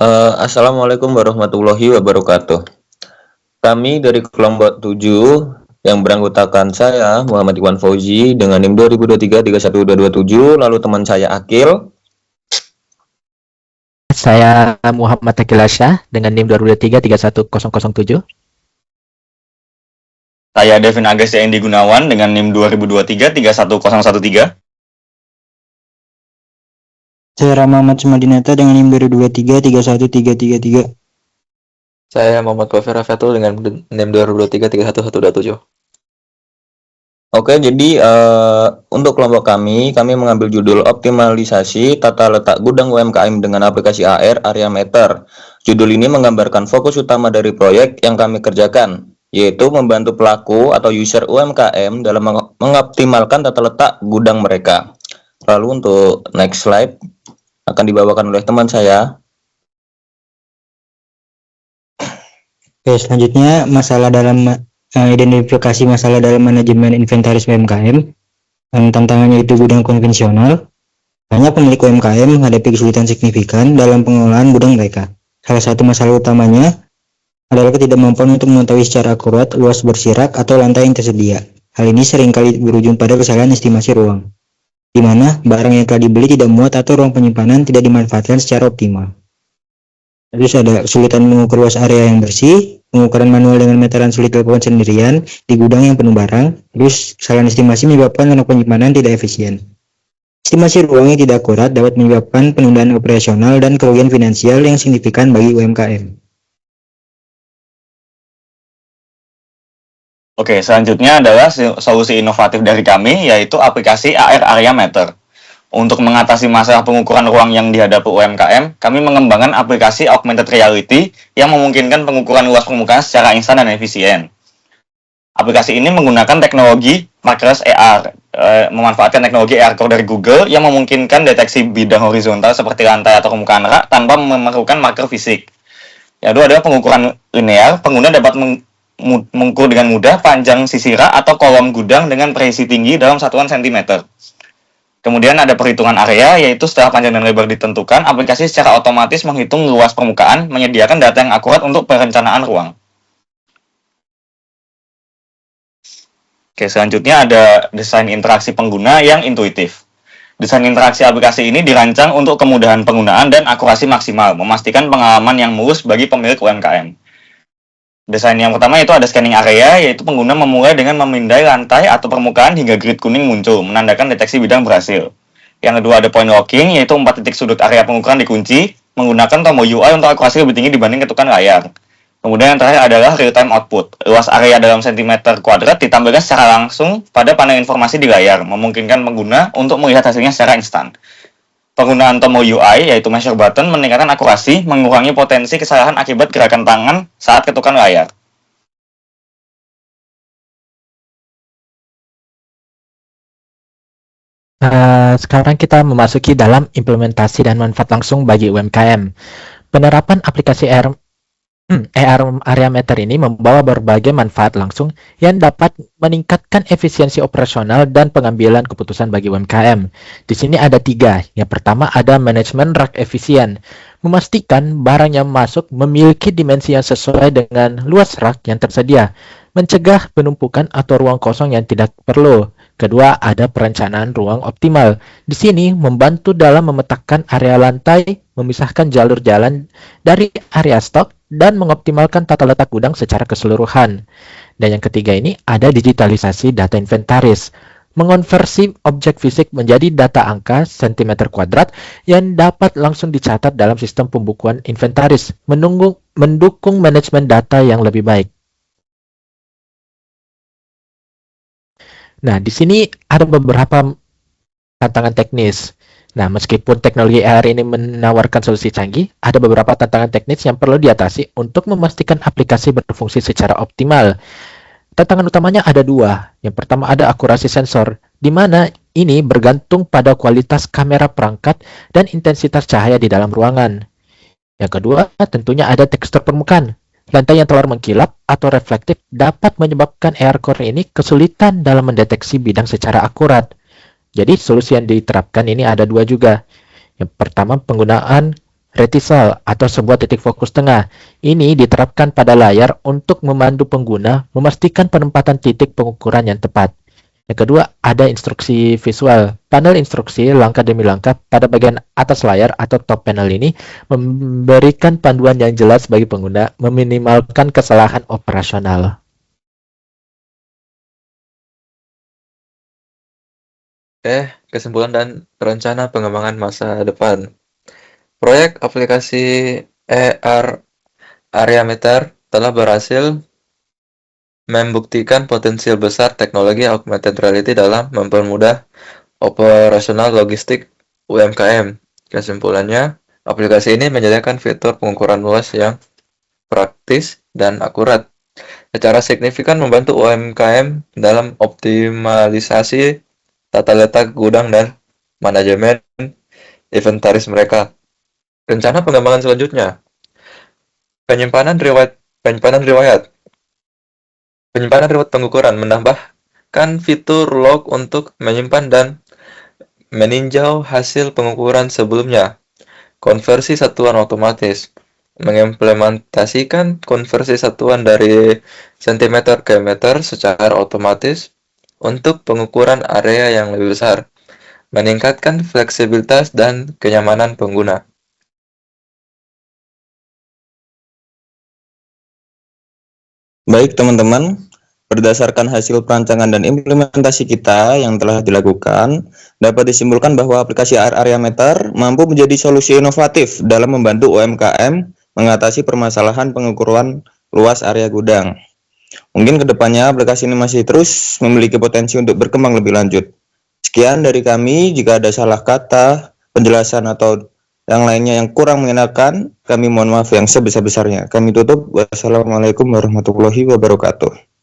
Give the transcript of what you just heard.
Assalamualaikum warahmatullahi wabarakatuh. Kami dari kelompok 7 yang beranggotakan saya Muhammad Iwan Fauzi dengan NIM 2023-31227, lalu teman saya Akil. Saya Muhammad Takilasya dengan NIM 2023-31007. Saya Devin Agasya Endi Gunawan dengan NIM 2023-31013. Saya Rama Ahmad Sumadinata dengan NIM 2023-31333. Saya Muhammad Kofir Rafatul dengan NIM 2023-31127. Oke, jadi untuk kelompok kami mengambil judul optimalisasi tata letak gudang UMKM dengan aplikasi AR Area Meter. Judul ini menggambarkan fokus utama dari proyek yang kami kerjakan, yaitu membantu pelaku atau user UMKM dalam mengoptimalkan tata letak gudang mereka. Lalu untuk next slide akan dibawakan oleh teman saya. Oke, selanjutnya identifikasi masalah dalam manajemen inventaris UMKM. Tantangannya itu gudang konvensional. Banyak pemilik UMKM menghadapi kesulitan signifikan dalam pengelolaan gudang mereka. Salah satu masalah utamanya adalah ketidakmampuan untuk mengetahui secara akurat luas bersirak atau lantai yang tersedia. Hal ini seringkali berujung pada kesalahan estimasi ruang, di mana barang yang telah dibeli tidak muat atau ruang penyimpanan tidak dimanfaatkan secara optimal. Terus ada kesulitan mengukur luas area yang bersih, pengukuran manual dengan meteran sulit dilakukan sendirian di gudang yang penuh barang. Terus kesalahan estimasi menyebabkan ruang penyimpanan tidak efisien. Estimasi ruang yang tidak akurat dapat menyebabkan penundaan operasional dan kerugian finansial yang signifikan bagi UMKM. Oke, selanjutnya adalah solusi inovatif dari kami, yaitu aplikasi AR Area Meter. Untuk mengatasi masalah pengukuran ruang yang dihadapi UMKM, kami mengembangkan aplikasi Augmented Reality yang memungkinkan pengukuran luas permukaan secara instan dan efisien. Aplikasi ini menggunakan teknologi markers AR, memanfaatkan teknologi AR Core dari Google yang memungkinkan deteksi bidang horizontal seperti lantai atau permukaan rak tanpa memerlukan marker fisik. Yang kedua adalah pengukuran linear. Pengguna dapat mengukur dengan mudah panjang sisi rak atau kolom gudang dengan presisi tinggi dalam satuan sentimeter. Kemudian ada perhitungan area, yaitu setelah panjang dan lebar ditentukan, aplikasi secara otomatis menghitung luas permukaan, menyediakan data yang akurat untuk perencanaan ruang. Oke, selanjutnya ada desain interaksi pengguna yang intuitif. Desain interaksi aplikasi ini dirancang untuk kemudahan penggunaan dan akurasi maksimal, memastikan pengalaman yang mulus bagi pemilik UMKM. Desain yang pertama itu ada scanning area, yaitu pengguna memulai dengan memindai lantai atau permukaan hingga grid kuning muncul, menandakan deteksi bidang berhasil. Yang kedua ada point locking, yaitu 4 titik sudut area pengukuran dikunci, menggunakan tombol UI untuk akurasi lebih tinggi dibanding ketukan layar. Kemudian yang terakhir adalah real-time output. Luas area dalam sentimeter kuadrat ditampilkan secara langsung pada panel informasi di layar, memungkinkan pengguna untuk melihat hasilnya secara instan. Penggunaan tombol UI, yaitu measure button, meningkatkan akurasi, mengurangi potensi kesalahan akibat gerakan tangan saat ketukan layar. Sekarang kita memasuki dalam implementasi dan manfaat langsung bagi UMKM. Penerapan aplikasi AR Area Meter ini membawa berbagai manfaat langsung yang dapat meningkatkan efisiensi operasional dan pengambilan keputusan bagi UMKM. Di sini ada 3. Yang pertama ada manajemen rak efisien, memastikan barang yang masuk memiliki dimensi yang sesuai dengan luas rak yang tersedia, mencegah penumpukan atau ruang kosong yang tidak perlu. Kedua, ada perencanaan ruang optimal. Di sini membantu dalam memetakan area lantai, memisahkan jalur jalan dari area stok, dan mengoptimalkan tata letak gudang secara keseluruhan. Dan yang ketiga ini ada digitalisasi data inventaris, mengonversi objek fisik menjadi data angka cm kuadrat yang dapat langsung dicatat dalam sistem pembukuan inventaris, mendukung manajemen data yang lebih baik. Nah, di sini ada beberapa tantangan teknis. Nah, meskipun teknologi AR ini menawarkan solusi canggih, ada beberapa tantangan teknis yang perlu diatasi untuk memastikan aplikasi berfungsi secara optimal. Tantangan utamanya ada 2. Yang pertama ada akurasi sensor, di mana ini bergantung pada kualitas kamera perangkat dan intensitas cahaya di dalam ruangan. Yang kedua, tentunya ada tekstur permukaan. Lantai yang telah mengkilap atau reflektif dapat menyebabkan AR Core ini kesulitan dalam mendeteksi bidang secara akurat. Jadi solusi yang diterapkan ini ada 2 juga. Yang pertama penggunaan retisel atau sebuah titik fokus tengah. Ini diterapkan pada layar untuk memandu pengguna memastikan penempatan titik pengukuran yang tepat. Yang kedua, ada instruksi visual. Panel instruksi langkah demi langkah pada bagian atas layar atau top panel ini memberikan panduan yang jelas bagi pengguna, meminimalkan kesalahan operasional. Kesimpulan dan rencana pengembangan masa depan. Proyek aplikasi AR Area Meter telah berhasil membuktikan potensial besar teknologi augmented reality dalam mempermudah operasional logistik UMKM. Kesimpulannya, aplikasi ini menyediakan fitur pengukuran luas yang praktis dan akurat, secara signifikan membantu UMKM dalam optimalisasi tata letak gudang dan manajemen inventaris mereka. Rencana pengembangan selanjutnya, penyimpanan riwayat pengukuran, menambahkan fitur log untuk menyimpan dan meninjau hasil pengukuran sebelumnya. Konversi satuan otomatis, mengimplementasikan konversi satuan dari sentimeter ke meter secara otomatis untuk pengukuran area yang lebih besar, meningkatkan fleksibilitas dan kenyamanan pengguna. Baik teman-teman, berdasarkan hasil perancangan dan implementasi kita yang telah dilakukan, dapat disimpulkan bahwa aplikasi AR Area Meter mampu menjadi solusi inovatif dalam membantu UMKM mengatasi permasalahan pengukuran luas area gudang. Mungkin kedepannya aplikasi ini masih terus memiliki potensi untuk berkembang lebih lanjut. Sekian dari kami, jika ada salah kata, penjelasan atau yang lainnya yang kurang mengenakan, kami mohon maaf yang sebesar-besarnya. Kami tutup. Wassalamualaikum warahmatullahi wabarakatuh.